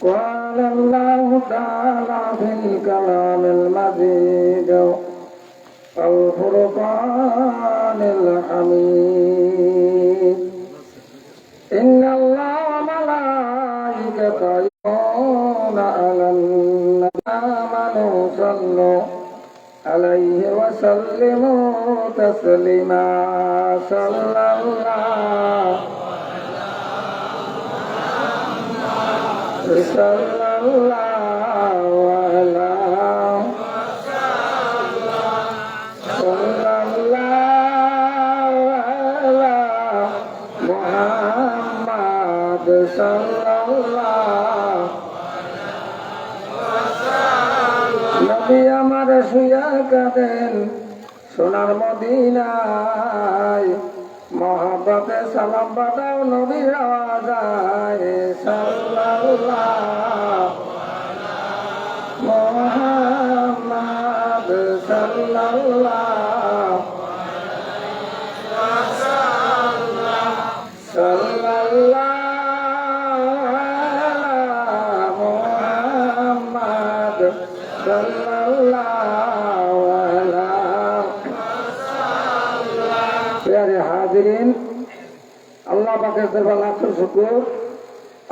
قال الله تعالى في الكلام المجيد الفرقان الحميد إن الله وملائكته يصلون على النبي آمنوا صلوا عليه وسلموا تسليما صلى الله নবী আমার শুয়া কাঁদেন সোনার মদিনায় মহব্বতে সালাম পাঠাও নবীর আওয়াজায় সাল্লাল্লাহু মুহাম্মদ সাল্লাল্লাহু মুহাম্মদ সাল্লাল্লাহু প্যারে হাজিরিন, আল্লাহ পাকের দরবারে লাখ শুকর।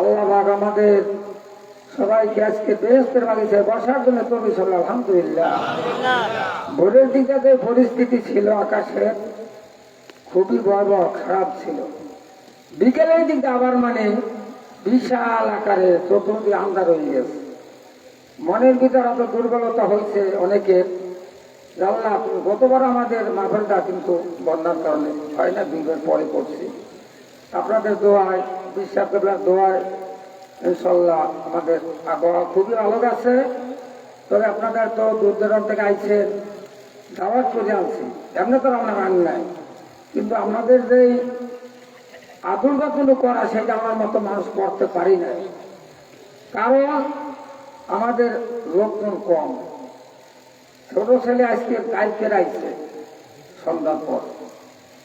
আল্লাহ পাক আমাদের সবাইকে আজকে বেহেশতের বাগিচায় বসার জন্য তৌফিক দিয়েছেন, আলহামদুলিল্লাহ। ভোরের দিকে যে পরিস্থিতি ছিল আকাশের খুবই ভয়াবহ খারাপ ছিল, বিকেলের দিকে আবার বিশাল আকারে চতুর্দিকে আন্ধার হয়ে গেছে। মনের ভিতর এত দুর্বলতা হয়েছে অনেকের। আল্লাহ গতবার আমাদের মাহফিলটা কিন্তু বন্যার কারণে হয় না, বিগের পরে করছি। আপনাদের দোয়ায়, বিশ্বাস করলাম দোয়ায় ইনশাল্লাহ আমাদের আবহাওয়া খুবই ভালো আছে। তবে আপনাদের তো দূর দূরান্ত থেকে আইছেন, দাওয়াত করে আনছি, এমনি তো আমরা আন নাই, কিন্তু আপনাদের যে আদর যত্ন করা সেটা আমার মতো মানুষ করতে পারি না, কারণ আমাদের লোকজন কম। ছোট ছেলে আজকে কালকে আইছে সন্ধ্যার পর,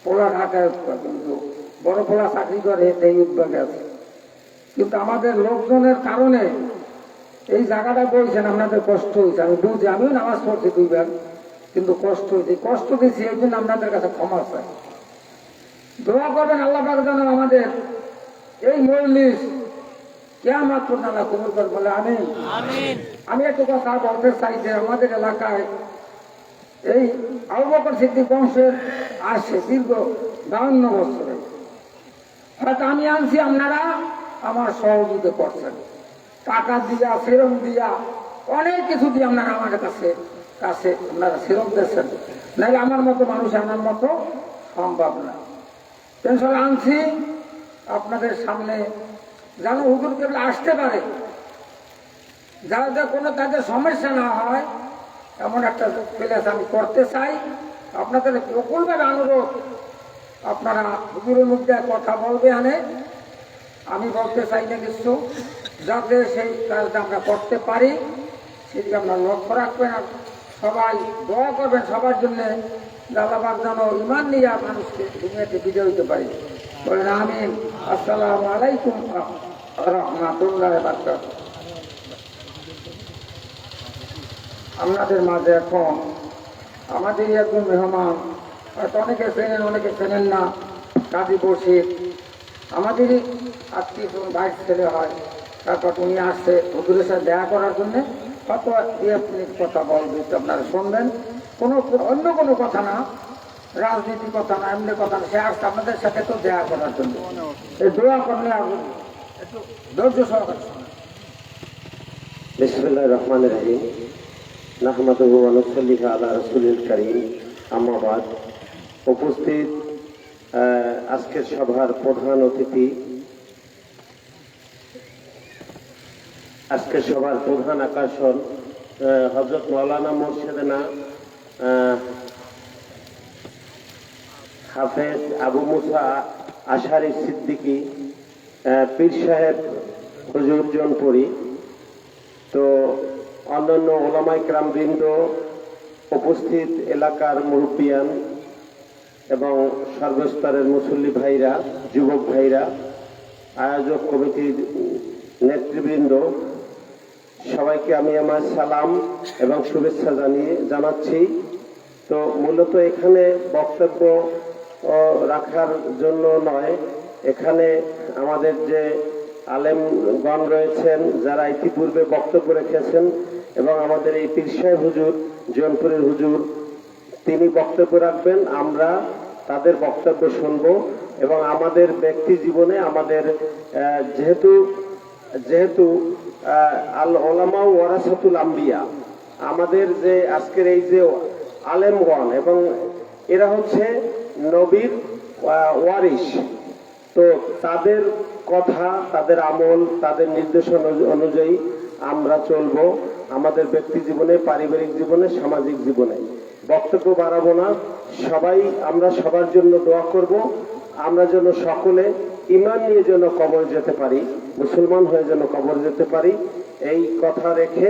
পোলা ঢাকায়, কিন্তু বড় পোলা চাকরি করে এই উদ্যোগে আছে। কিন্তু আমাদের লোকজনের কারণে এই জায়গাটা বলছেন, আপনাদের কষ্ট হয়েছে, আমি বুঝি, আমিও নামাজ পড়ছি 2 বার, কিন্তু কষ্ট হয়েছে, কষ্ট দিয়েছি, এই জন্য আপনাদের কাছে ক্ষমা চাই। দোয়া করবেন আল্লাহ পাক যেন আমাদের এই মজলিস কিয়ামত পর্যন্ত কবুল করে বলে আমিন। আমি একটু কথা বলতে চাই যে আমাদের এলাকায় এই আবু বকর সিদ্দিক বংশের আসছে দীর্ঘ 52 বছরে। হয়তো আমি আনছি, আপনারা আমার সহযোগিতা করছেন, টাকা দিয়া, সেরম দিয়া, অনেক কিছু দিয়ে আপনারা আমাদের কাছে আপনারা সেরম দিচ্ছেন, নাহলে আমার মতো মানুষ আনার মতো সম্ভব না। টেনশন আনছি আপনাদের সামনে যেন হুজুর কেবল আসতে পারে, যাতে কোনো তাদের সমস্যা না হয়, এমন একটা প্লেস আমি করতে চাই। আপনাদের প্রকল্পের অনুরোধ, আপনারা হুজুরের মুখ দিয়ে কথা বলবে, আমি বলতে চাই না কিছু, যাতে সেই কাজটা আমরা করতে পারি সেদিকে আপনারা লক্ষ্য রাখবেন। আর সবাই দোয়া করবেন সবার জন্য, আল্লাহ পাক যেন ঈমান নিয়ে মানুষকে দুনিয়াতে বিজয় হতে পারি, বলেন আমিন। আসসালামু আলাইকুম রাহমাতুল্লাহি ওয়া বারাকাতুহু। আপনাদের মাঝে এখন আমাদের একজন মেহমান, হয়তো অনেকে চেনেন অনেকে চেনেন না, কাজী বসির, আমাদেরই আত্মীয় ভাইস ছেলে হয়। তারপর উনি আসছে হুজুরের সাথে দেখা করার জন্যে, কত 2 মিনিট কথা বলবে, আপনারা শুনবেন। অন্য কোনো কথা না, রাজনীতির কথা না, এমনি কথা না, সে আসছে আপনাদের সাথে তো দেখা করার জন্য। এই দোয়া করলে একটু ধৈর্য সহকারে শোনেন। বিসমিল্লাহির রহমানির রহিম। নাহমাদুহু ওয়া নুসাল্লি আলা রাসূলিল কারীম। আম্মা বাদ। উপস্থিত আজকের সভার প্রধান অতিথি, আজকের সভার প্রধান আকর্ষণ হযরত মাওলানা মুর্শিদানা হাফেজ আবু মুসা আশারি সিদ্দিকী পীর সাহেব হুজুর জনপুরি, তো অন্যান্য ওলামায়ে কেরাম বৃন্দ, উপস্থিত এলাকার মুরব্বিয়ান এবং সর্বস্তরের মুসল্লি ভাইরা, যুবক ভাইরা, আয়োজক কমিটির নেতৃবৃন্দ, সবাইকে আমি আমার সালাম এবং শুভেচ্ছা জানাচ্ছি। তো মূলত এখানে বক্তব্য রাখার জন্য নয়, এখানে আমাদের যে আলেমগণ রয়েছেন যারা ইতিপূর্বে বক্তব্য রেখেছেন এবং আমাদের এই পীর সাহেব হুজুর, জয়নপুরের হুজুর, তিনি বক্তব্য রাখবেন। আমরা তাদের বক্তব্য শুনব এবং আমাদের ব্যক্তি জীবনে আমাদের যেহেতু আল ওলামা ওয়ারাসাতুল আম্বিয়া, আমাদের যে আজকের এই যে আলেমগণ এবং এরা হচ্ছে নবীর ওয়ারিশ, তো তাদের কথা, তাদের আমল, তাদের নির্দেশন অনুযায়ী আমরা চলবো আমাদের ব্যক্তি জীবনে, পারিবারিক জীবনে, সামাজিক জীবনে। বক্তব্য বাড়াবো না, আমরা সবার জন্য দোয়া করব, আমরা যেন সকলে ঈমান নিয়ে যেন কবর যেতে পারি, মুসলমান হয়ে যেন কবর যেতে পারি, এই কথা রেখে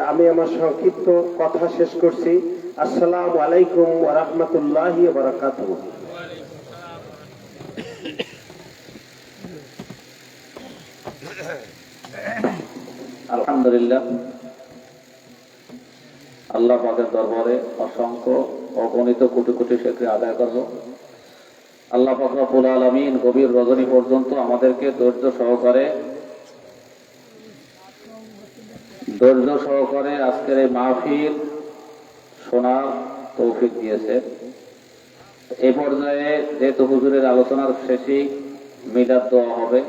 আমি আমার সংক্ষিপ্ত কথা শেষ করছি। আসসালামু আলাইকুম ওয়া রাহমাতুল্লাহি ওয়া বারাকাতুহু। আলহামদুলিল্লাহ, আল্লাহ পাকের দরবারে অসংখ্য অগণিত কোটি কোটি শুকরিয়া আদায় করব। আল্লাহ পাক রব্বুল আলামিন গভীর রজনী পর্যন্ত আমাদেরকে ধৈর্য সহকারে আজকের এই মাহফিল শোনার তৌফিক দিয়েছে। এই পর্যায়ে যেহেতু হুজুরের আলোচনার শেষেই মিলাদ দোয়া হবে,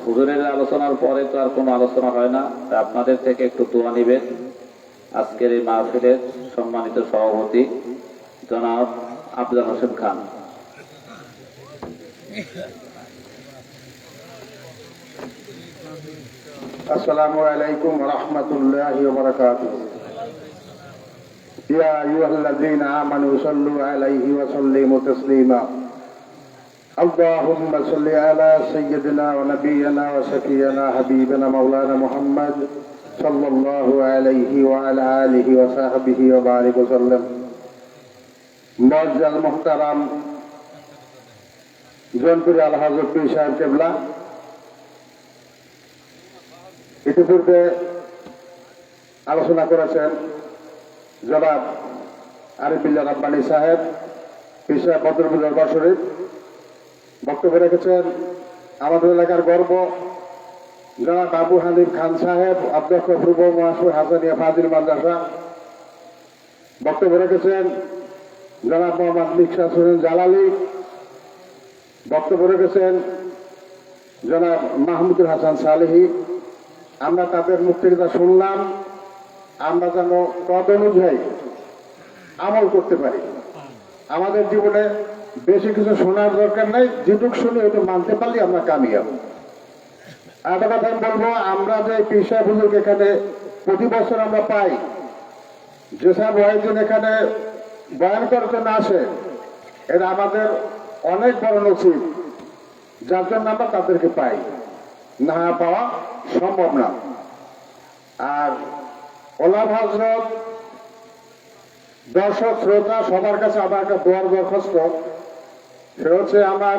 হুজুরের আলোচনার পরে তো আর কোনো আলোচনা হয় না, আপনাদের থেকে একটু দোয়া নিবেন। আজকের এই মাহফিলের সম্মানিত সভাপতি জনাব আফজাল হোসেন খান। السلام عليكم ورحمة الله وبركاته. يا أيها الذين آمنوا صلوا عليه وسلموا تسليما. اللهم صل على سيدنا ونبينا وشفينا حبيبنا مولانا محمد صلى الله عليه وعلى آله وصحبه وبارك وسلم. معزز محترم জয়নপুর আল হযরত পীর সাহেব কেবলা, ইতিপূর্বে আলোচনা করেছেন জনাব আরিফুল্লাহ রাব্বানী সাহেব, পীর সাহেব বদরপুর শরীফ। বক্তব্য রেখেছেন আমাদের এলাকার গর্ব জনাব আবু হানিফ খান সাহেব, অধ্যক্ষ পূর্ব মহাসপুর হাসানিয়া ফাজিল মাদ্রাসা। বক্তব্য রেখেছেন জনাব মোহাম্মদ মিকসাস হোসেন জালালি। বক্তব্য রেখেছেন জনাব মাহমুদুল হাসান সালেহি। আমরা তাদের মুখ থেকে যা শুনলাম, আমরা যেন তদ অনুযায়ী আমল করতে পারি। আমাদের জীবনে বেশি কিছু শোনার দরকার নাই, যেটুক শুনে ওটা মানতে পারলে আমরা কামিয়াব। আর একটা কথা আমি বলবো, আমরা যে পীর সাহেব হুজুরকে এখানে প্রতি বছর আমরা পাই, যেসব ওয়াইজন এখানে বয়ান করার জন্য আসে, এটা আমাদের অনেক বড় নসিব, যার জন্য আমরা তাদেরকে পাই, না পাওয়া সম্ভব না। আর ওলাম হযরত, দর্শক শ্রোতা সবার কাছে আমার একটা দোয়ার দরখাস্ত, সে হচ্ছে আমার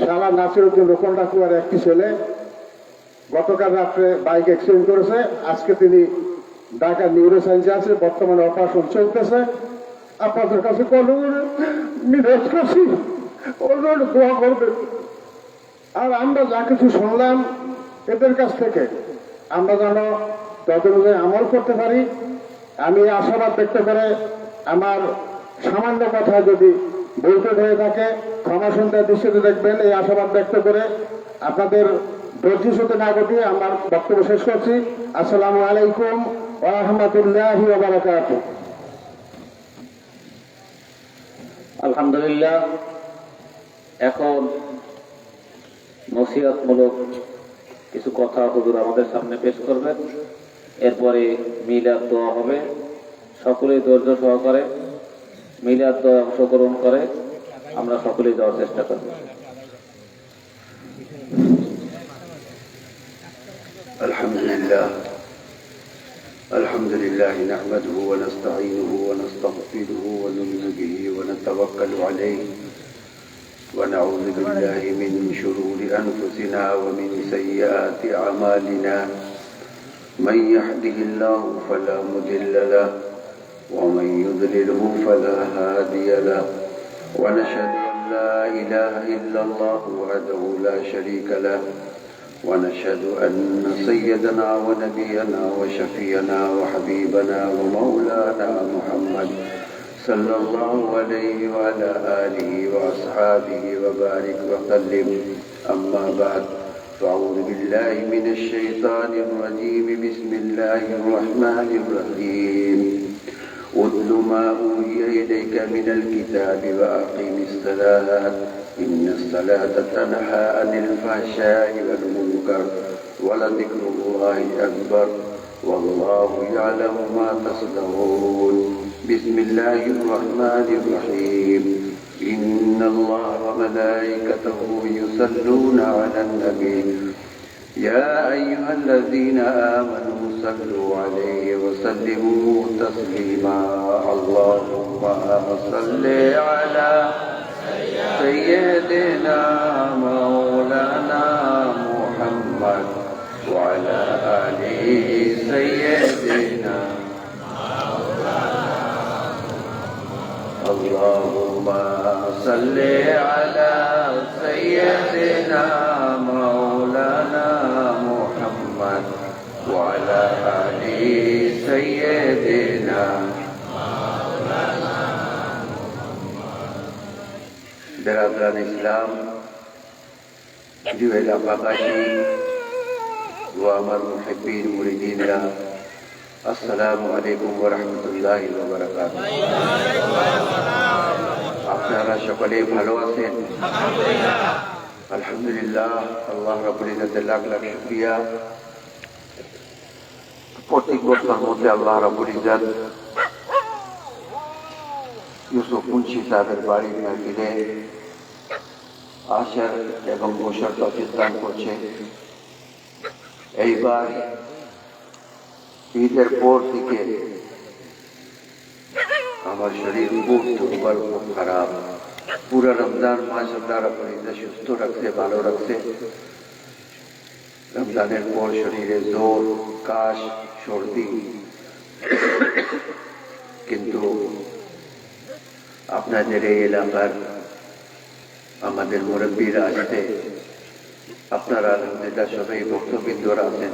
শালা নাসিরউদ্দিন রোকন ডাকুয়ার একটি ছেলে। গতকাল রাত্রে বাইক অ্যাক্সিডেন্ট করেছে, আজকে তিনি ঢাকা নিউরো সায়েন্সে আছে, বর্তমানে অপারেশন চলতেছে। আপনাদের কাছে নিরাশ করছি, ওর জন্য দোয়া করবেন। আর আমরা যা কিছু শুনলাম এদের কাছ থেকে, আমরা যেন তত অনুযায়ী আমল করতে পারি। আমি আশাবাদ ব্যক্ত করে, আমার সামান্য কথা যদি বলতে হয়ে থাকে ক্ষমা সুন্দর দৃষ্টিতে দেখবেন, এই আশাবাদ ব্যক্ত করে আপনাদের ধৈর্য সাথে না ঘটিয়ে আমার বক্তব্য শেষ করছি। আসসালামু আলাইকুম ওয়া রাহমাতুল্লাহি ওয়া বারাকাতুহু। আলহামদুলিল্লাহ, এখন নসিহতমূলক কিছু কথা হুজুর আমাদের সামনে পেশ করবেন, এরপরে মিলাদ দোয়া হবে। সকলেই ধৈর্য সহকারে মিলাদ দোয়া অংশগ্রহণ করে আমরা সকলেই দেওয়ার চেষ্টা করব। الحمد لله نحمده ونستعينه ونستغفره ونؤمن به ونتوكل عليه ونعوذ بالله من شرور أنفسنا ومن سيئات أعمالنا من يهده الله فلا مضل له ومن يضلله فلا هادي له ونشهد أن لا إله إلا الله وحده لا شريك له ونشهد أن سيدنا ونبينا وشفينا وحبيبنا ومولانا محمد صلى الله عليه وعلى آله وأصحابه وبارك وسلم أما بعد فأعوذ بالله من الشيطان الرجيم بسم الله الرحمن الرحيم اتل ما أوحي إليك من الكتاب وأقم الصلاة إن الصلاة تنهى عن الفحشاء والمنكر ولذكر الله أكبر والله يعلم ما تصنعون بسم الله الرحمن الرحيم إن الله وملائكته يصلون على النبي يا أيها الذين آمنوا صلوا عليه وسلموا تسليما اللهم صل على سيدنا مولانا محمد وعلى آله سيدنا اللهم صل على سيدنا مولانا محمد وعلى آله سيدنا برادران ইসলাম প্রিয় এলাকাবাসী ও আমার মুহিব্বিন মুরিদিনরা আসসালামু আলাইকুম ওয়া রাহমাতুল্লাহি ওয়া বারাকাতুহু। আপনারা সকলে ভালো আছেন? আলহামদুলিল্লাহ। আল্লাহ রাব্বুল ইজ্জতের লাখ লাখ শুকরিয়া। প্রত্যেক বছর মধ্যে আল্লাহ রাব্বুল ইজ্জত ইউসুফ মুন্সি সাহেবের বাড়ির মাহফিলে আসার এবং বসার তৌফিক দান করছে। এইবার ঈদের পর থেকে আমার শরীর খুব দুর্বল, খুব খারাপ। পুরো রমজান মাস আল্লাহ রাব্বুল ইজ্জত সুস্থ রাখছে, ভালো রাখছে। রমজানের পর শরীরে জ্বর, কাশ, সর্দি, কিন্তু আপনাদের এই এলাকার আমাদের মুরব্বীরা আসতে আপনারা আলহামদুলিল্লাহ সবাই ভক্তবৃন্দরা আছেন,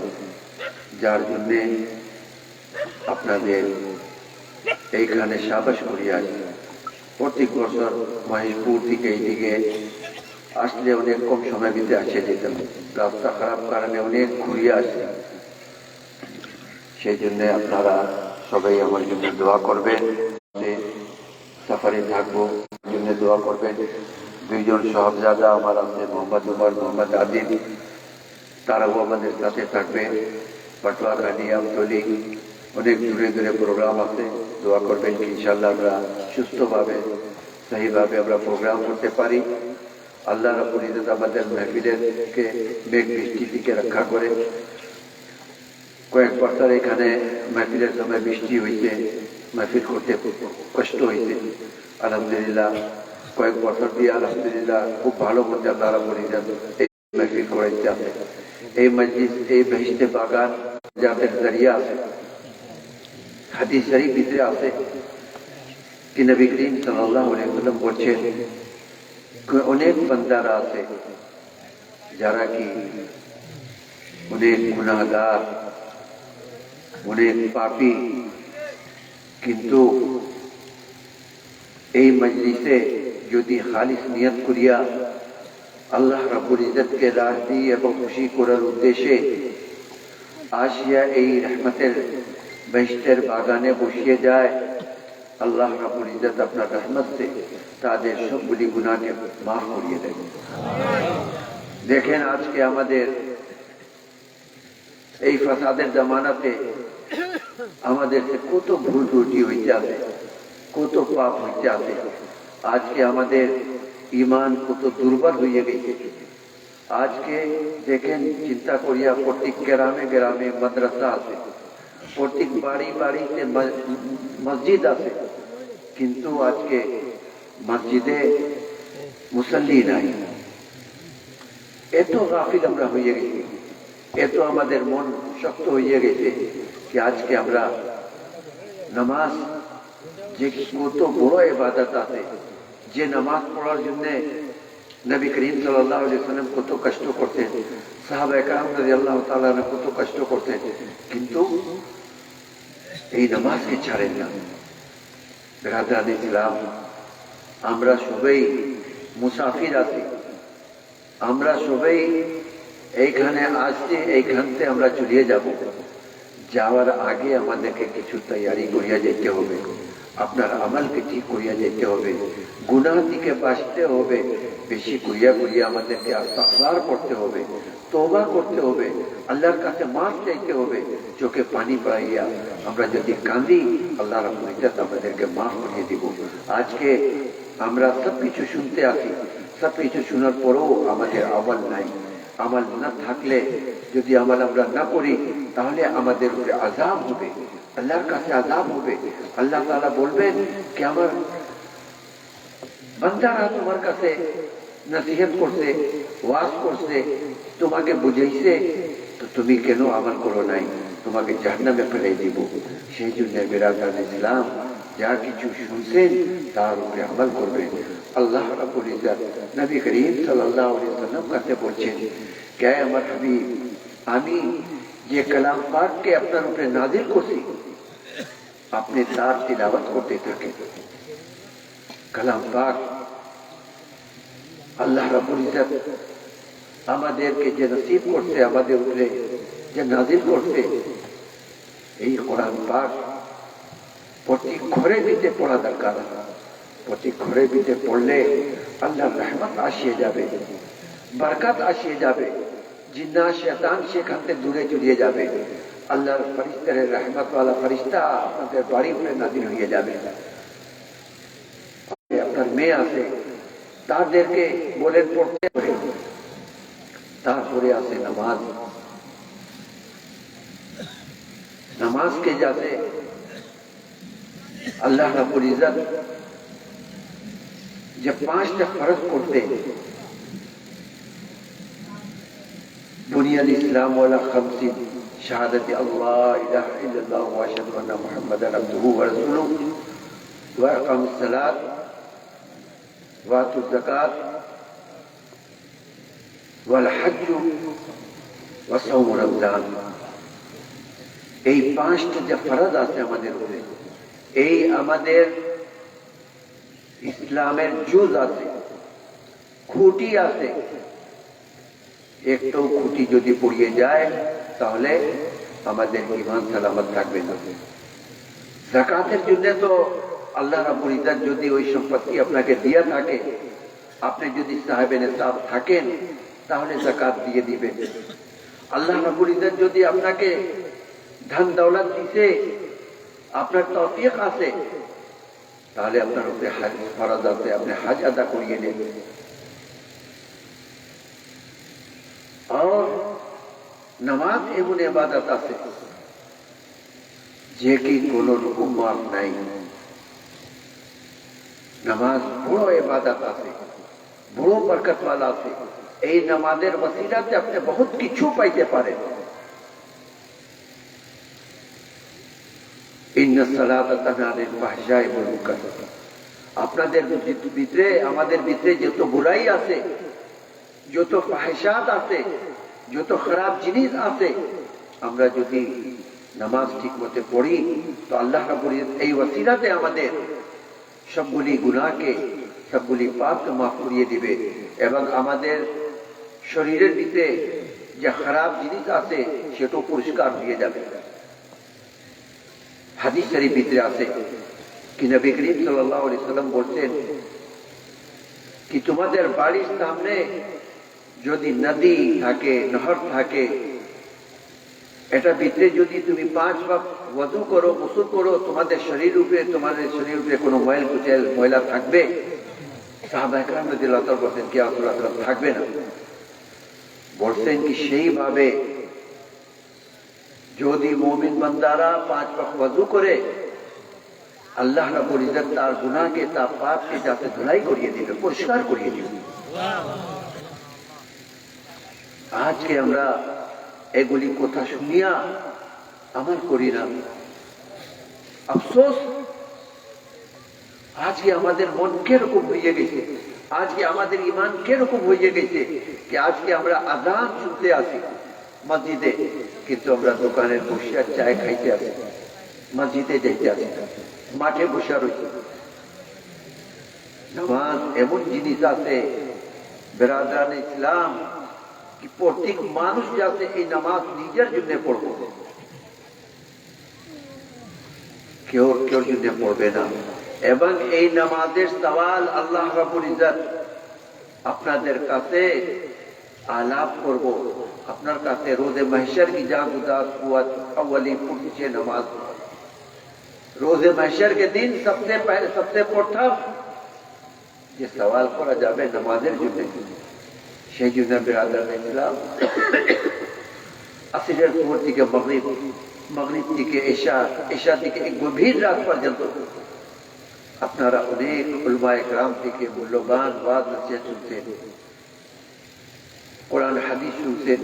যার জন্যে আপনাদের এইখানে সাবাস করিয়া প্রত্যেক বছর মহেশপুর থেকে এইদিকে আসলে অনেক কম সময় ভিতরে আসে যেতাম। রাস্তা খারাপ কারণে অনেক ঘুরিয়ে আসে। সেই জন্যে আপনারা সবাই আমার জন্য দোয়া করবেন। সাফারে থাকবো, জন্য দোয়া করবেন। দুইজন সাহাবজাদা আমার আছে, মোহাম্মদ উমর, মোহাম্মদ আদিল, তারাও আমাদের সাথে থাকবে। পাটোয়া, কানিয়ামতলি, অনেক দূরে দূরে প্রোগ্রাম আছে। দোয়া করবেন কি ইনশাল্লাহ আমরা সুস্থভাবে সহিভাবে আমরা প্রোগ্রাম করতে পারি। আল্লাহ রাব্বুল ইজ্জত আমাদের মাহফিলকে মেঘ বৃষ্টি থেকে রক্ষা করে। কয়েক বছর এখানে মাহফিলের সময় বৃষ্টি হয়েছে, মাহফিল করতে কষ্ট হয়েছে। আলহামদুলিল্লাহ কয়েক বছর দিয়ে আলহামদুলিল্লাহ খুব ভালো মধ্যে আল্লাহ রাব্বুল ইজ্জত এই মাহফিল করাইতে আছে। এই মসজিদ, এই বেহেশতে বাগান যাদের জরিয়া আছে, হাদিস শরীফ ভিতরে আছে কি নবী করিম সাল্লাল্লাহু আলাইহি ওয়াসাল্লাম বলছেন অনেক বান্দারা আছে যারা কি অনেক গুনাহগার, অনেক পাপী, কিন্তু এই মজলিসে যদি খালিস নিয়ত করিয়া আল্লাহ রাব্বুল ইজ্জতকে রাজি এবং খুশি করার উদ্দেশ্যে আসিয়া এই রহমতের বেহেশতের বাগানে বসিয়ে যায়, আল্লাহ রাব্বুল ইজ্জত আপনার রহমত से তাদের সবগুলি গুনাহকে মাফ করিয়ে দেয়। দেখেন আজকে আমাদের এই ফাসাদের জামানাতে আমাদের কত ভুল ত্রুটি হইতে আছে, কত পাপ হইতে আছে। আজকে আমাদের ইমান কত দুর্বল হয়ে গেছে। আজকে দেখেন, চিন্তা করিয়া প্রত্যেক গ্রামে গ্রামে মাদ্রাসা আছে, প্রত্যেক বাড়ি বাড়িতে মসজিদ আছে, কিন্তু আজকে মসজিদে মুসল্লি নাই। এত গাফিল আমরা হয়ে গেছি, এত আমাদের মন শক্ত হয়ে গেছে যে আজকে আমরা নামাজ যে কত বড় ইবাদত আছে, যে নামাজ পড়ার জন্য নবী করিম সাল্লাল্লাহু আলাইহি ওয়াসাল্লাম কত কষ্ট করতেন, সাহাবায়ে কেরাম রাদিয়াল্লাহু তাআলা কত কষ্ট করতেন, কিন্তু এই নামাজকে ছাড়েন না। বিরাদরান ইসলাম, আমরা সবাই মুসাফির আছি, আমরা সবাই এইখানে আসছি, এইখান থেকে আমরা চলিয়ে যাব। যাওয়ার আগে আমাদেরকে কিছু তৈয়ারি করিয়া যেতে হবে, আপনার আমলকে ঠিক করিয়া যেতে হবে, গুনাহ থেকে বাঁচতে হবে, বেশি করিয়া করিয়া আমাদেরকে ইস্তিগফার করতে হবে, তওবা করতে হবে, আল্লাহর কাছে মাফ চাইতে হবে। চোখে পানি পাইয়া আমরা যদি কাঁদি, আল্লাহ রাব্বুল ইজ্জত আমাদেরকে মাফ করিয়ে দিব। আজকে আমরা সবকিছু শুনতে আসি, সবকিছু শোনার পরেও আমাদের আমল নাই। আমল না থাকলে, যদি আমল আমরা না করি, তাহলে আমাদের উপরে আযাব হবে, আল্লাহর কাছে আযাব হবে। আল্লাহ তাআলা বলবেন কি আমার বান্দারা তোমার কাছে নসিহত করছে, ওয়াজ করছে, তোমাকে বুঝাইছে, তো তুমি কেন আমল করো নাই? তোমাকে জাহান্নামে ফেলে দিব। সেই জন্য বিরাদরান ইসলাম, যা কিছু শুনছেন তার উপরে আমল করবেন। আল্লাহ রাব্বুল ইজ্জত নবী করিম সাল্লাল্লাহু আলাইহি ওয়াসাল্লাম কাছে বলছেন, কে আমার হাবিব, আমি যে কালাম পাককে আপনার উপরে নাযিল করছি, আপনি তার তিলাওয়াত করতে থাকেন। কালাম পাক আল্লাহ রাব্বুল ইজ্জত আমাদেরকে যে নসিব করছে, আমাদের উপরে যে নাযিল করছে, এই কোরআন পাক প্রতি ঘরে ভিতরে পড়া দরকার। প্রতি ঘরে ভিতরে পড়লে আল্লাহর রহমত আসিয়ে যাবে, বরকত আসিয়ে যাবে, জিন্নাত শয়তান সেখান থেকে দূরে চলিয়ে যাবে। আল্লাহর ফেরেশতার রহমতওয়ালা ফেরেশতা আপনাদের বাড়ির উপরে নাযিল হয়ে যাবে। আপনার মেয়ে আছে, তাদেরকে বলেন পড়তে হবে। তারপরে আছে নামাজ। নামাজকে যাতে আল্লাহ রাব্বুল ইজ্জত যে 5টা ফরজ করতে, বুনিয়াল ইসলাম ওয়ালা খামসিন শাহাদাতি আল্লাহ ইলাহা ইল্লাল্লাহ ওয়া আশহাদু আন্না মুহাম্মাদান আবদুহু ওয়া রাসূলুহু ওয়া ইকামুস সালাত ওয়া আতুজ যাকাত ওয়াল হজ্জ ওয়া সাওম রমজান। এই 5টা যে ফরজ আছে আমাদের উপরে, এই আমাদের ইসলামের জুজ আছে, খুঁটি আছে। একটু খুঁটি যদি পড়িয়ে যায়, তাহলে আমাদের ঈমান সালামত থাকবে না। যাকাতের জন্য তো আল্লাহ রাব্বুল ইজ্জত যদি ওই সম্পত্তি আপনাকে দিয়ে থাকে, আপনি যদি সাহেবে নিসাব থাকেন, তাহলে যাকাত দিয়ে দিবেন। আল্লাহ রাব্বুল ইজ্জত যদি আপনাকে ধন দৌলত দিছে, আপনার তৌফিক আছে, তাহলে আপনার উপরে হজ ফরজ আছে, আপনি হজ আদা করিয়ে নেন। আর নামাজ এমন ইবাদত আছে যে কি কোন রকম মাপ নাই। নামাজ বড় ইবাদত আছে, বড় বরকতওয়ালা আছে। এই নামাজের ওসিলাতে আপনি বহুত কিছু পাইতে পারেন। আপনাদের ভিতরে, আমাদের ভিতরে যত বুরাই আছে, যত ফাহিশাত আছে, যত খারাপ জিনিস আছে, আমরা যদি নামাজ ঠিক মতো পড়ি, তো আল্লাহ রাব্বুল ইজ্জত এই ওসিলাতে আমাদের সবগুলি গুনাহকে, সবগুলি পাপকে মাফ করিয়ে দিবে, এবং আমাদের শরীরের ভিতরে যে খারাপ জিনিস আছে সেটাও পরিষ্কার হয়ে যাবে। হাদিস শরীফ ভিতরে আছে কি নবী করিম সাল্লাল্লাহু আলাইহি সাল্লাম বলছেন কি তোমাদের বাড়ির সামনে যদি নদী থাকে, নহর থাকে, এটা ভিতরে যদি তুমি 5 বার ওযু করো, গোসল করো, তোমাদের শরীর উপরে কোনো ময়লা থাকবে? সাহাবায়ে কেরাম রাদিয়াল্লাহু তাআলা বলতেন কি রাসূলুল্লাহ থাকবে না। বলছেন কি সেইভাবে যদি মুমিন বান্দারা 5 বার ওযু করে, আল্লাহ রাব্বুল ইজ্জত তার গুনাহকে, তার পাপকে যাতে ধুলাই করিয়ে দিবে, পরিষ্কার করিয়ে দিবে। আজকে আমরা এগুলি কথা শুনিয়া আমল করি না। আফসোস, আজকে আমাদের মন কিরকম হয়ে গেছে, আজকে আমাদের ইমান কিরকম হয়ে গেছে যে আজকে আমরা আযান শুনতে আসি মসজিদে, কিন্তু আমরা দোকানের বসে চায় খাইতে আসি, মসজিদে যাইতে আসি, মাঠে বসে রয়েছে। নামাজ এমন জিনিস আছে বেরাদারান ইসলাম, কি প্রত্যেক মানুষ যাতে এই নামাজ নিজের জন্য পড়ব, কেউ জন্য পড়বে না। এবং এই নামাজের সওয়াল আল্লাহ রাব্বুল ইজ্জত আপনাদের কাছে আলাপ করব, আপনার কাছে রোজে মাহশর की जा गुदास हुआ अव्वली पूछे नमाज, रोजे महशर के दिन सबसे पहले सबसे प्रथम যে সওয়াল করা যাবে নামাজের জন্য, সেই জন্য বিরাদার ইসলাম আসরের পর থেকে মাগরিব, মাগরিব থেকে এশা, এশা থেকে এক গভীর রাত পর্যন্ত আপনারা অনেক উলামায়ে কেরাম থেকে মূল্যবান ওয়াজ নসিহত শুনছেন, কোরআন হাদিস শুনছেন।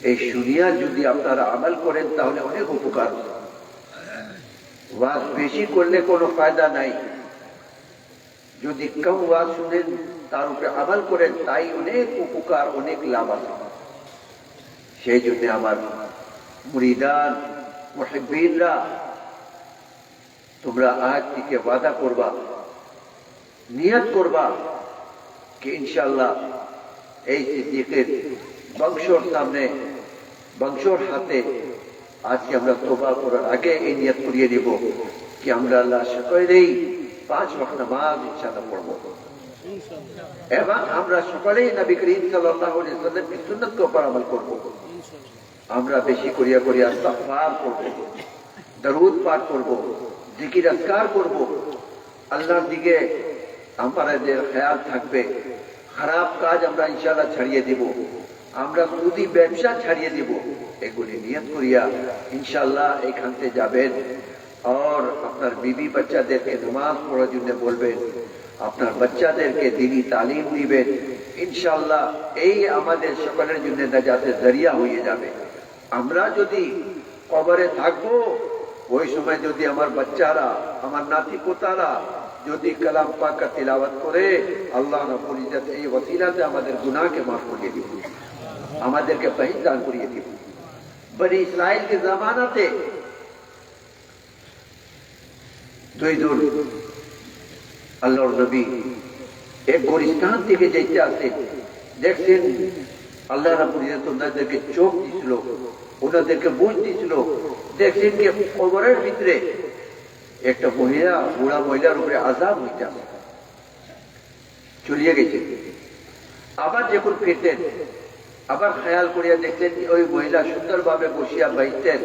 এই শুনিয়া যদি আপনারা আমল করেন তাহলে অনেক উপকার। ওয়াজ বেশি করলে কোনো ফায়দা নাই, যদি কম ওয়াজ শুনেন তার উপরে আমল করেন তাই অনেক উপকার, অনেক লাভ আছে। সেই জন্য আমার মুরিদান মুহিব্বিনরা, তোমরা আজ থেকে ওয়াদা করবা, নিয়ত করবা कि इंशाल्लाह এই সিদ্দিকের বংশর সামনে, বংশর হাতে আজকে আমরা তওবা করার আগে এই নিয়ত করিয়ে নিব कि আমরা আল্লাহ সকলেই 5 ওয়াক্ত নামাজ ইনশাআল্লাহ পড়ব, এবং আমরা সকলেই নবী করিম সাল্লাল্লাহু আলাইহি ওয়াসাল্লামের সুন্নাতের উপর আমল করব। আমরা বেশি করিয়া করিয়া ইস্তিগফার করব, দরুদ পাঠ করব, জিকির আজকার করব, আল্লাহর দিকে আমাদের খেয়াল থাকবে। খারাপ কাজ আমরা ইনশাআল্লাহ ছাড়িয়ে দেব, আমরা সুদি ব্যবসা ছাড়িয়ে দেব। এগুলি নিয়ত করিয়া ইনশাআল্লাহ এখান থেকে যাবেন, আর আপনার বিবি বাচ্চাদেরকে নামাজ পড়ার জন্য বলবেন, আপনার বাচ্চাদেরকে দ্বীনি তালিম দিবেন। ইনশাআল্লাহ এই আমাদের সকলের জন্য নাজাতের জরিয়া হয়ে যাবে। আমরা যদি কবরে থাকবো, ওই সময় যদি আমার বাচ্চারা, আমার নাতি পোতারা যদি কালাম পাক কা তিলাওয়াত করে, আল্লাহ রাব্বুল ইজ্জত এই ওসিলাতে আমাদের গুনাহকে মাফ করিয়ে দিবেন, আমাদেরকে পরিত্রাণ করিয়ে দিবেন। বনি ইসরাইল के জামানাতে দুইজন আল্লাহর নবী এক গোরস্থান থেকে যেতে আসে, দেখছেন আল্লাহ রাব্বুল ইজ্জত ওনাদেরকে চোখ দিছিল, ওনাদেরকে বুঝ দিছিল। দেখছেন যে কবরের ভিতরে একটা মহিলা, বুড়া মহিলার উপরে আযাব হইতে চলিয়ে গেছে। আবার যখন ফিরতেন, আবার খেয়াল করিয়া দেখতেন ওই মহিলা সুন্দরভাবে বসিয়া বাইতের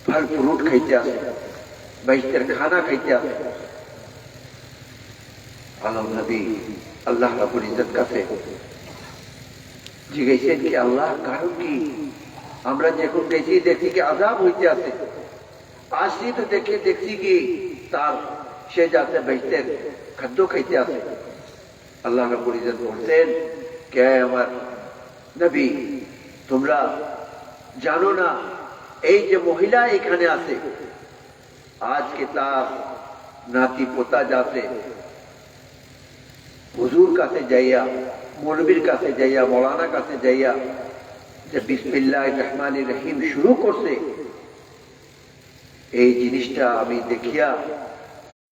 ফল ফ্রুট খাইতে আসে, বাইতের খানা খাইতে আসে। আল্লাহ নবী আল্লাহ রাব্বুল ইজ্জত কাছে জিজ্ঞাসেন কি আল্লাহ কারণ কি? আমরা যখন গেছি দেখি কি আযাব হইতে আছে, আসি তো দেখছি কি তার সে যাতে বাইতের খাদ্য খাইতে আছে। আল্লাহ রাব্বুল ইজ্জত বলতেন, কে আমার নবী, তোমরা জানো না এই যে মহিলা এখানে আছে, আজকে তার নাতি পোতা যাতে হুজুর কাছে যাইয়া, মৌলবীর কাছে যাইয়া, মৌলানা কাছে যাইয়া যে বিসমিল্লাহির রহমানির রহিম শুরু করছে, এই জিনিসটা আমি দেখিয়া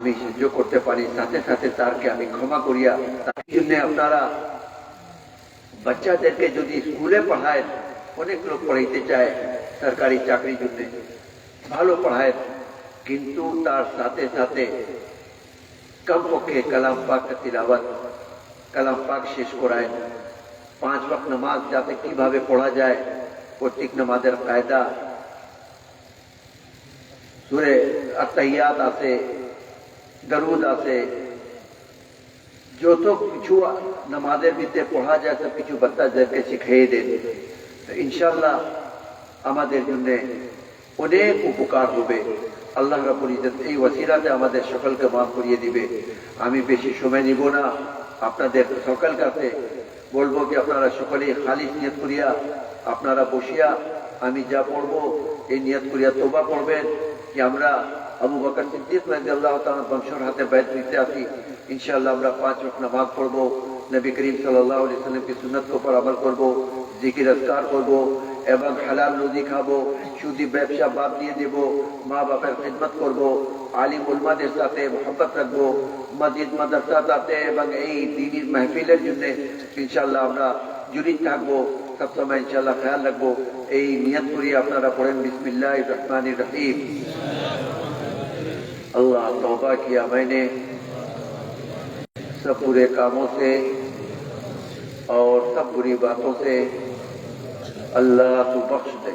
আমি সহ্য করতে পারি, সাথে সাথে তারকে আমি ক্ষমা করিয়া। তার জন্য আপনারা বাচ্চাদেরকে যদি স্কুলে পড়ায়, অনেক লোক পড়াইতে চায় সরকারি চাকরির জন্য, ভালো পড়ায়, কিন্তু তার সাথে সাথে কমপক্ষে কালাম পাক তিলাওয়াত, কালাম পাক শেষ করায়। 5 ওয়াক্ত নামাজ যাতে কিভাবে পড়া যায়, প্রত্যেক নামাজের কায়দা, সূরা আত-তাহিয়াত আছে, দরুদ আছে, যত কিছু নামাজের ভিতরে পড়া যায় সব কিছু বাচ্চাদেরকে শিখিয়ে দেন। তো ইনশাআল্লাহ আমাদের জন্য অনেক উপকার হবে। আল্লাহ রাব্বুল ইজ্জত এই ওসিলাতে আমাদের সকলকে মাফ করিয়ে দিবে। আমি বেশি সময় নিব না, আপনাদের সকল কাছে বলবো কি আপনারা সকলেই খালিস নিয়ত করিয়া আপনারা বসিয়া আমি যা পড়বো এই নিয়ত করিয়া তোবা করবেন কি আমরা আবু বকর সিদ্দিক রাদিয়াল্লাহু তাআলা বংশের হাতে বাইত নিতে আসি ইনশাআল্লাহ আমরা 5 ওয়াক্ত নামাজ পড়বো নবী করিম সাল্লাল্লাহু আলাইহি ওয়াসাল্লাম की সুন্নাত के ऊपर अमल করব জিকির আজকার করব এবং হালাল রুজি খাবো সুদি ব্যবসা বাদ দিয়ে দেব মা বাবার খিদমত করব আলিম উলমাদের সাথে মোহাম্মত রাখবো মসজিদ মাদ্রাসার সাথে এবং এই দ্বীনি মাহফিলের জন্য ইনশাআল্লাহ আমরা জড়িত থাকবো সবসময় ইনশাআল্লাহ খেয়াল রাখবো এই নিয়ত করি আপনারা পড়েন বিসমিল্লাহির রহমানির রহিম अल्लाह तौबा किया मैंने सब बुरे कामों से और सब बुरी बातों से अल्लाह तू बख्श दे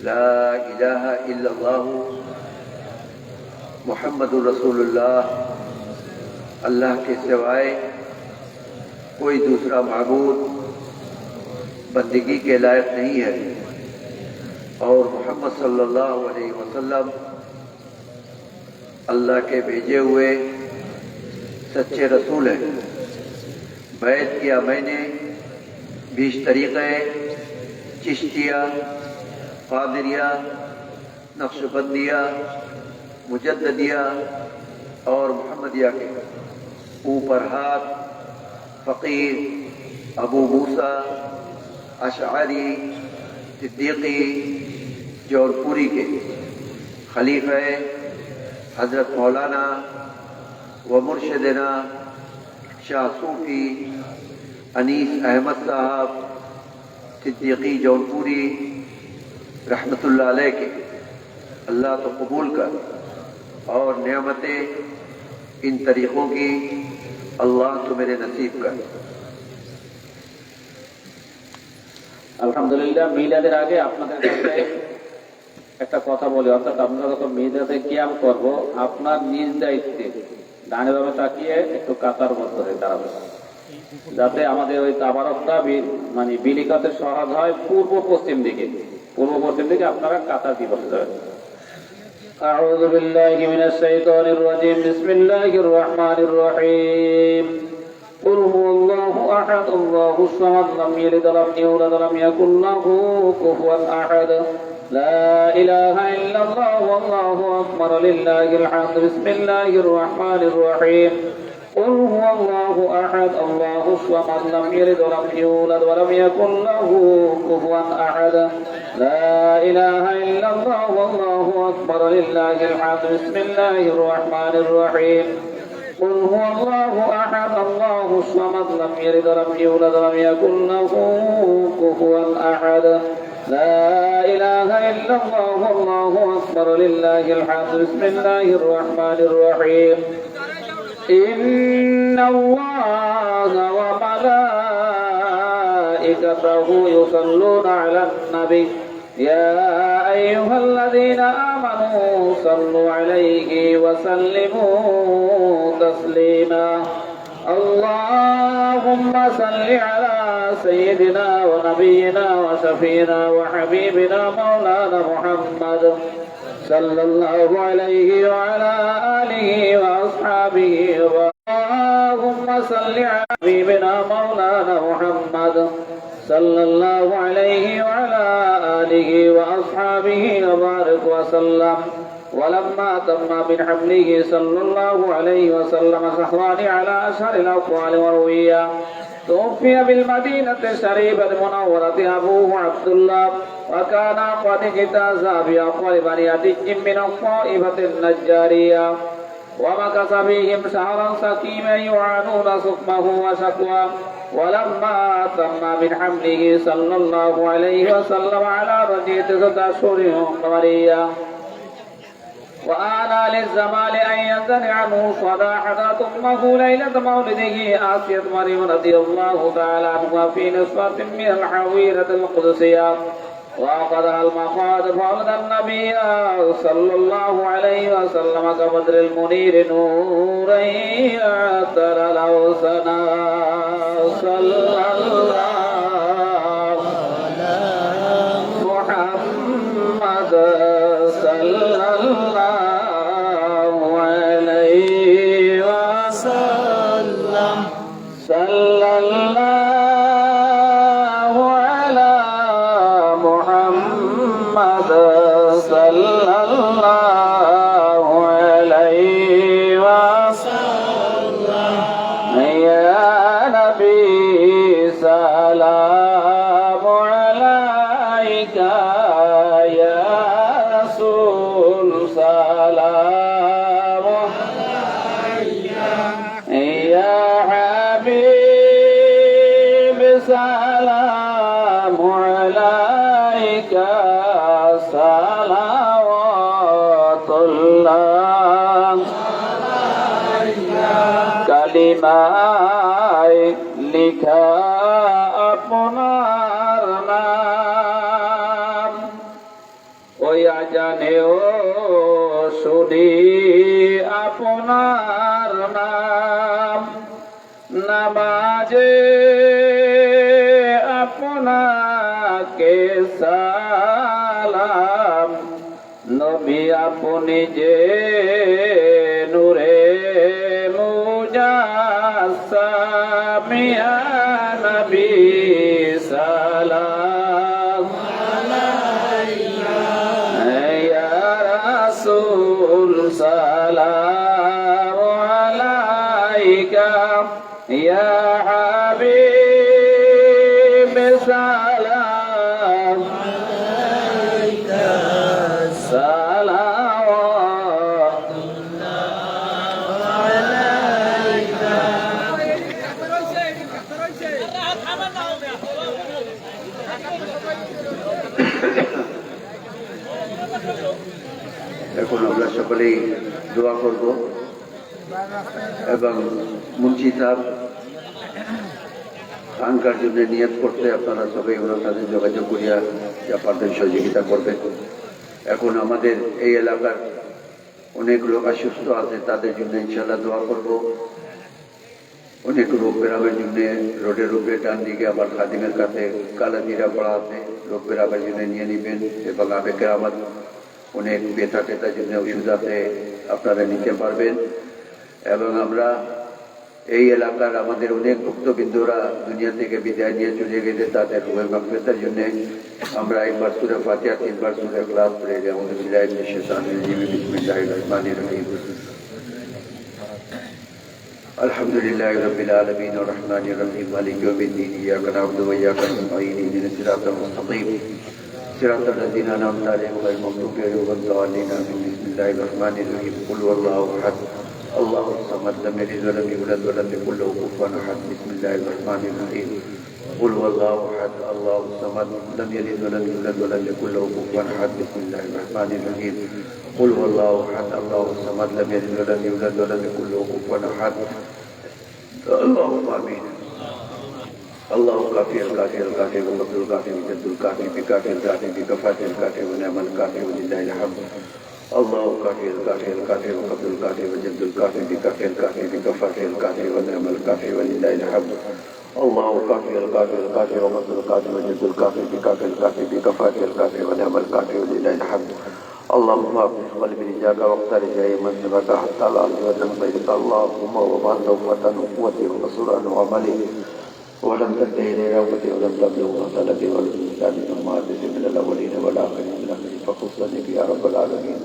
ला इलाहा इल्लल्लाह मुहम्मदुर रसूलुल्लाह अल्लाह के सिवाय कोई दूसरा माबूद बंदगी के लायक नहीं है और मोहम्मद सल्लल्लाहु अलैहि वसल्लम अल्लाह के भेजे हुए सच्चे रसूल हैं बैत किया मैंने 20 तरीक़े चिश्तिया क़ादिरिया नक्शबंदिया मुजद्दिदिया और मोहम्मदिया के ऊपर हाथ फ़कीर अबू मूसा अशआरी सिद्दीक़ी जौनपुरी के खलीफे हजरत मौलाना व मुर्शिदना शाह सूफी अनीस अहमद साहब सिद्दीक़ी जौनपुरी रहमतुल्लाह अलैह के अल्लाह तो कबूल कर और नेमतें इन तरीक़ों की अल्लाह तो मेरे नसीब कर। আলহামদুলিল্লাহ মিলাদের আগে আপনাদের কাছে একটা কথা বলি, অর্থাৎ আমরা যখন মিলাদে কিয়াম করব আপনার নিজ দায়িত্বে ডানে বামে তাকিয়ে একটু কাতার মধ্যে দাঁড়াবেন যাতে আমাদের ওই তাবারকটা মানে বিলিকাতে সহজ হয়। পূর্ব পশ্চিম দিকে আপনারা কাতার দিয়ে বসে যাবেন। أعوذ بالله من الشيطان الرجيم بسم الله الرحمن الرحيم قل هو الله أحد الله الصمد لم يلد ولم يولد ولم يكن له كفوا أحد لا إله إلا الله والله أكبر لله الحمد بسم الله الرحمن الرحيم قل هو الله أحد الله الصمد لم يلد ولم يولد ولم يكن له كفوا أحد لا إله إلا الله والله أكبر لله الحمد بسم الله الرحمن الرحيم قل هو الله أحد الله الصمد لم يلد ولم يولد ولم يكن له كفوا أحد لا إله إلا الله والله أكبر لله الحمد بسم الله الرحمن الرحيم إن الله وملائكته يصلون على النبي يا أيها الذين آمنوا صلوا عليه وسلموا تسليما اللهم صل على سيدنا ونبينا وشفينا وحبيبنا مولانا محمد صلى الله عليه وعلى آله وأصحابه اللهم صل على حبيبنا مولانا محمد صلى الله عليه وعلى آله وأصحابه وبارك وسلم ولما تم من حمله صلى الله عليه وسلم شهران على أشهر الأقوال والروية توفي بالمدينة الشريفة المنورة أبوه عبد الله وكان قد اجتاز بأقوال بني عدي من الطائفة النجارية ومكث بهم شهرا سكيما يعانون سقمه وشكواه ولما تم من حمله صلى الله عليه وسلم على رجل 9 أشهر قمرية وآن للزمان أن ينزل عنه صداحة أمه ليلة مولده آسية مريم رضي الله تعالى عنها في نصفة من الحويرة القدسية وأخذها المخاض فولد النبي صلى الله عليه وسلم كبدر المنير نورا يعتر له سنا صلى الله على محمد صلى الله عليه وسلم محمد صلى الله عليه وسلم يا نبي سلام عليك يا رسول سلام يا حبيب سلام عليك صلوات الله কালিমায় লিখা আপনার নাম ওই আজানেও শুনি আপনার নাম নামাজে আপনাকে সালাম নবী আপনি যে নূরে মুজাসসাম ইয়া নবী সালাম আলাইকা ইয়া রাসূল সালাম আলাইকা ইয়া হাবিব সালাম আলাইকা এখন আমরা সকলেই দোয়া করব এবং মুন্সি সাহেব খানকার জন্য নিয়ত করতে আপনারা সবাই ওনার সাথে যোগাযোগ করিয়া যা পারবেন সহযোগিতা করবেন। এখন আমাদের এই এলাকার অনেক লোক অসুস্থ আছে, তাদের জন্য ইনশাল্লাহ দোয়া করব। অনেক রোগ বেরামের জন্য রোডের উপরে ডান দিকে আবার খাদিমের কাছে কালাজিরা পড়া আছে, রোগ বেরামের জন্য নিয়ে নেবেন। এবং আবেগের আমার অনেক ব্যথা টেতার জন্য ওষুধ আছে, আপনারা নিতে পারবেন। এবং আমরা এই এলাকার আমাদের অনেক ভক্তবৃন্দরা দুনিয়া থেকে বিদায় নিয়ে চলে গেলে তাদের রুহের মাগফিরাতের জন্য আমরা একবার সূরা ফাতিহা, তিনবার সূরা ইখলাস পড়ে আউযু বিল্লাহি মিনাশ শাইতানির রাজিম বিসমিল্লাহির রহমানির রহিম আলহামদুলিল্লাহি রাব্বিল আলামিন আর রহমানির রহিম মালিকি ইয়াউমিদ্দিন ইয়্যাকা না'বুদু ওয়া ইয়্যাকা নাস্তাঈন ইহদিনাস সিরাতাল মুস্তাকিম সিরাতাল লাযীনা আন'আমতা আলাইহিম গায়রিল মাগদূবি আলাইহিম ওয়া লাদ-দাল্লিন বিসমিল্লাহির রহমানির রহিম কুল হুয়াল্লাহু আহাদ আল্লাহু সামাদ লাম ইয়ালিদ ওয়া লাম ইউলাদ ওয়া লাম ইয়াকুল লাহু কুফুওয়ান আহাদ বিসমিল্লাহির রহমানির রহিম قل هو الله احد الله الصمد لم يلد ولم يولد ولم يكن له كفوا احد بسم الله الرحمن الرحيم قل هو الله احد الله الصمد لم يلد ولم يولد ولم يكن له كفوا احد اللهم امين الله كافي الكافي الكافي وقبل الكافي وجد الكافي بكافي الكافي بكفاة الكافي ونعم الكافي ولله الحمد الله كافي الكافي الكافي وقبل الكافي وجد الكافي بكافي الكافي بكفاة الكافي ونعم الكافي ولله الحمد الله كافي الكافي الكافي وقبل الكافي وجد الكافي بكافي الكافي بكفاة الكافي ونعم الكافي ولله الحمد اللهم اغفر قلبي رجاك وقت رجائي من سبك حتى لا أرجو غيرك اللهم وبعد وفتن قوتي وسرعا وعملي ولم تنتهي إلى رغبتي ولم تبلغ طلبي والإنسان ثم أدري من الأولين والآخرين من أمري فخصني يا رب العالمين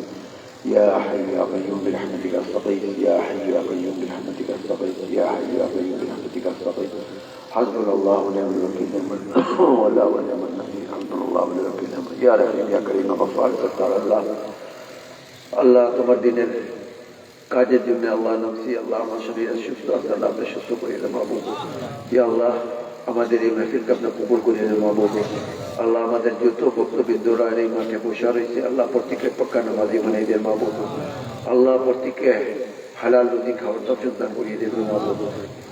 يا حي يا قيوم برحمتك أستغيث يا حي يا قيوم برحمتك أستغيث يا حي يا قيوم برحمتك أستغيث حسبنا الله ونعم الوكيل ولا ونعم النصير حسبنا الله ونعم الوكيل يا رحيم يا كريم غفار ستار الله الله তোমার দিনের কাজের জন্য আল্লাহ নফসি আল্লাহ আমার শরীরের সুস্থ আছে, আল্লাহ আমরা সুস্থ করে দেবো মাহবুব। ইয়া আল্লাহ আমাদের এই মাহফিলকে আপনার কবুল করে দেবো মাহবুব। আল্লাহ আমাদের যত ভক্তবৃন্দরা এই মাঠে বসা রয়েছে আল্লাহ প্রত্যেকে পক্কা নামাজি বানিয়ে দেন মাহবুব। আল্লাহ প্রত্যেকে হালাল রুজি খাওয়ার তৌফিক দান করিয়ে দেবেন মাহবুব।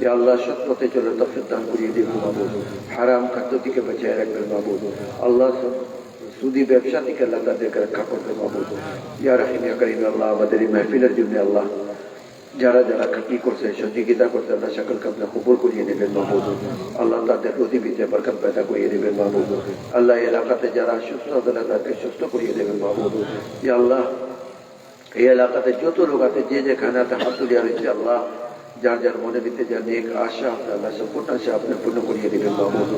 ইয়া আল্লাহ সৎ পথে চলার তৌফিক দান করিয়ে দেবেন মাহবুব। হারাম খাদ্য থেকে বাঁচিয়ে রাখবেন মাহবুব। আল্লাহ সুদি ব্যবসা থেকে আল্লাহ তাদেরকে রক্ষা করবে মাহবুব। ইয়া রহিম ইয়া করিম আল্লাহ আমাদের এই মাহফিলের জন্য আল্লাহ যারা যারা খাটি করছে সহযোগিতা করছে আল্লাহ সকলকে আপনার কবুল করিয়ে নেবেন মাহবুব। আল্লাহ তাদের প্রতিবিধে বরকত পয়দা করিয়ে দেবেন মাহবুব। আল্লাহ এলাকাতে যারা সুস্থ আল্লাহ তাদেরকে সুস্থ করিয়ে দেবেন মাহবুব। ইয়া আল্লাহ এই এলাকাতে যত লোক আছে যে যেখানে হাত তুলিয়া রয়েছে আল্লাহ যার যার মনে ভিতরে যা নেক আশা আল্লাহ সম্পূর্ণ আশা আপনি পূর্ণ করিয়ে দেবেন মাহবুব।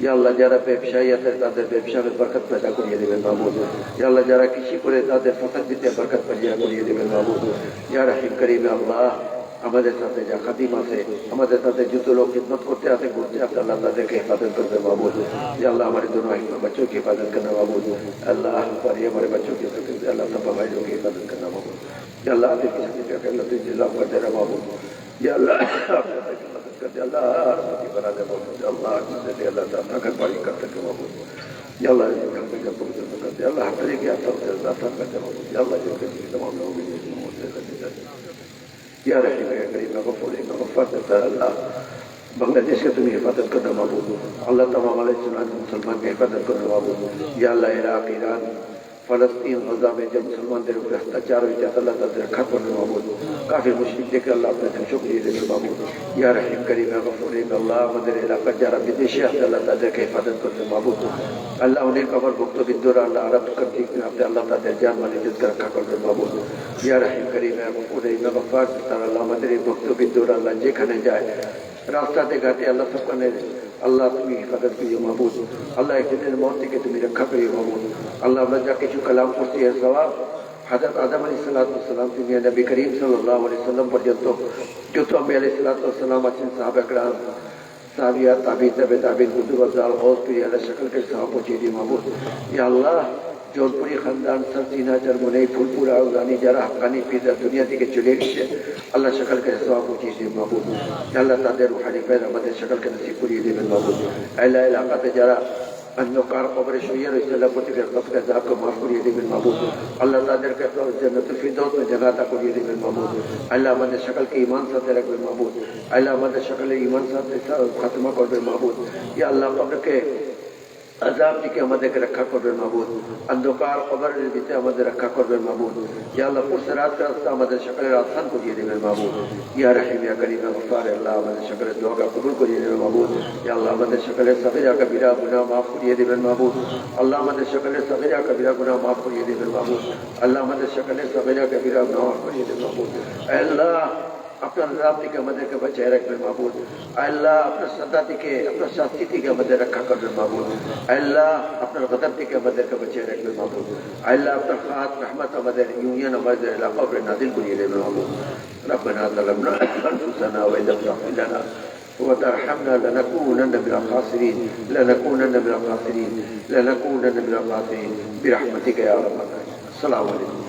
ইয়া আল্লাহ যারা ব্যবসায়ী আছে তাদের ব্যবসায় বরকত পয়দা করিয়ে দেবেন মাহবুব। ইয়া আল্লাহ যারা কৃষি করে তাদের ফসল দিতে বরকত পয়দা করিয়ে দেবেন মাহবুব। ইয়া রাহিম করিম আল্লাহ আমাদের সাথে যা খাদিম আছে, আমাদের সাথে যত লোক খিদমত করতে আছে ঘুরতে আছে, আল্লাহ তাদেরকে হেফাজত করবে মাহবুব। ইয়া আল্লাহ हमारे दोनों बच्चों की हिफाजत करना माहबूब। अल्लाह हमारे बच्चों की अल्लाह सब भाई लोग की हिफाजत करना माहबूब। या अल्लाह आपकी किसी के अल्लाह तुझे लाभ कर दे रहा माहबूब। या अल्लाह आपकी मदद कर दे, अल्लाह रहमती बना दे माहबूब। अल्लाह जिससे दे अल्लाह अपना घर पानी कर सके माहबूब। या अल्लाह घर में जब पवित्र कर दे, अल्लाह हर तरह की आता है अल्लाह कर दे माहबूब। या अल्लाह जो किसी तमाम लोगों की या रहीम या करीम गफूर गफ्फार अल्लाह बांग्लादेश के तुम्हें हिफाजत करना माहबूब। अल्लाह तमाम मुसलमान की हिफाजत करना माहबूब। या अल्लाह इराक ईरान फलस्तीन गजा में जब मुसलमानদের উপরে অত্যাচার হয়েছে আল্লাহ তাদের রক্ষা করবে মাহবুব। কাফির মুশরিকদেরকে আল্লাহ আপনার ধ্বংস করিয়ে দেবে মাহবুব। ইয়া রহিম করিম গফুর আল্লাহ আমাদের এলাকার যারা বিদেশে আছে আল্লাহ তাদেরকে হেফাজত করবে মাহবুব। আল্লাহ অনেক আমার ভক্তবৃন্দরা আল্লাহ আরব করতে আপনি আল্লাহ তাদের জান মাল ইজ্জতকে রক্ষা করবে মাহবুব। ইয়া রহিম করিম গফুর গফার আল্লাহ আমাদের এই ভক্তবৃন্দরা আল্লাহ যেখানে যায় রাস্তাতে ঘাটে আল্লাহ সবখানে আল্লাহ তুমি হেফাজত করিও মাহবুব। আল্লাহ একদিনের মত থেকে তুমি রক্ষা করিও মাহবুব। আল্লাহ আমরা যা কিছু কালাম করছি এর সওয়াব হযরত আদম আলাইহিস সালাম থেকে নবী করিম সাল্লাল্লাহু আলাইহি সাল্লাম পর্যন্ত যত আম্বিয়া আলাইহিস সালাম আছেন সাহাবা کرام সাহাবিয়া তাবিঈন তাবিঈন কুতুব আল গৌস পীর আলা শকল के सवाब पहुंचे दिए माहबूब। या अल्लाह जौनपुरी खानदान सरसीना जरमुनी फुलपुरा उदानी जरा हक्कानी पीर दुनिया থেকে চলে গেছে আল্লাহ শকল के सवाब पहुंचे दिए माहबूब। আল্লাহ তাদের রূহানি ফের আমাদের শকলকে নসিব করিয়ে দিবেন মাহবুব। আল্লাহ এলাকাতে যারা अंधकार कब्र शुइया रसूल पति के कब्र का जाब को माफ करिए दिबिन माहबूब। अल्लाह तादर के तो जन्नतुल फिरदौस में जगह ता करिए दिबिन माहबूब। अल्लाह हमारे शक्ल के ईमान साथे रखबे माहबूब। अल्लाह हमारे शक्ल ईमान साथे खात्मा करबे माहबूब। या अल्लाह कब्र के अजाब থেকে আমাদেরকে রক্ষা করবেন মাহবুব। অন্ধকার কবরের ভিতরে আমাদের রক্ষা করবেন মাহবুব। ইয়া আল্লাহ পুরসরাত का रास्ता আমাদের সকলের আসান করিয়ে দিবেন মাহবুব। ইয়া রহিম ইয়া করিম গফার আল্লাহ আমাদের সকলের দোয়া কবুল করিয়ে দিবেন মাহবুব। ইয়া আল্লাহ আমাদের সকলের সগীরা কবিরা গুনাহ maaf করিয়ে দিবেন মাহবুব। আল্লাহ আমাদের সকলের সগীরা কবিরা গুনাহ maaf করিয়ে দিবেন মাহবুব। আল্লাহ আমাদের সকলের সগীরা কবিরা গুনাহ maaf করিয়ে দিবেন মাহবুব। আল্লাহ আপনার রাব থেকে আমাদেরকে বাঁচিয়ে রাখবেন মাহবুব। আল্লাহ আপনার সদা থেকে আপনার শাস্তি থেকে আমাদের রক্ষা করবেন মাহবুব। আল্লাহ আপনার গজব থেকে আমাদেরকে বাঁচিয়ে রাখবেন মাহবুব। আল্লাহ আপনার খাস রহমত আমাদের ইউনিয়ন আমাদের এলাকা উপরে নাজিল করিয়ে দেবেন মাহবুব। ربنا ظلمنا انفسنا وان لم تغفر لنا وترحمنا لنكونن من الخاسرين برحمتك يا رب العالمين. السلام عليكم.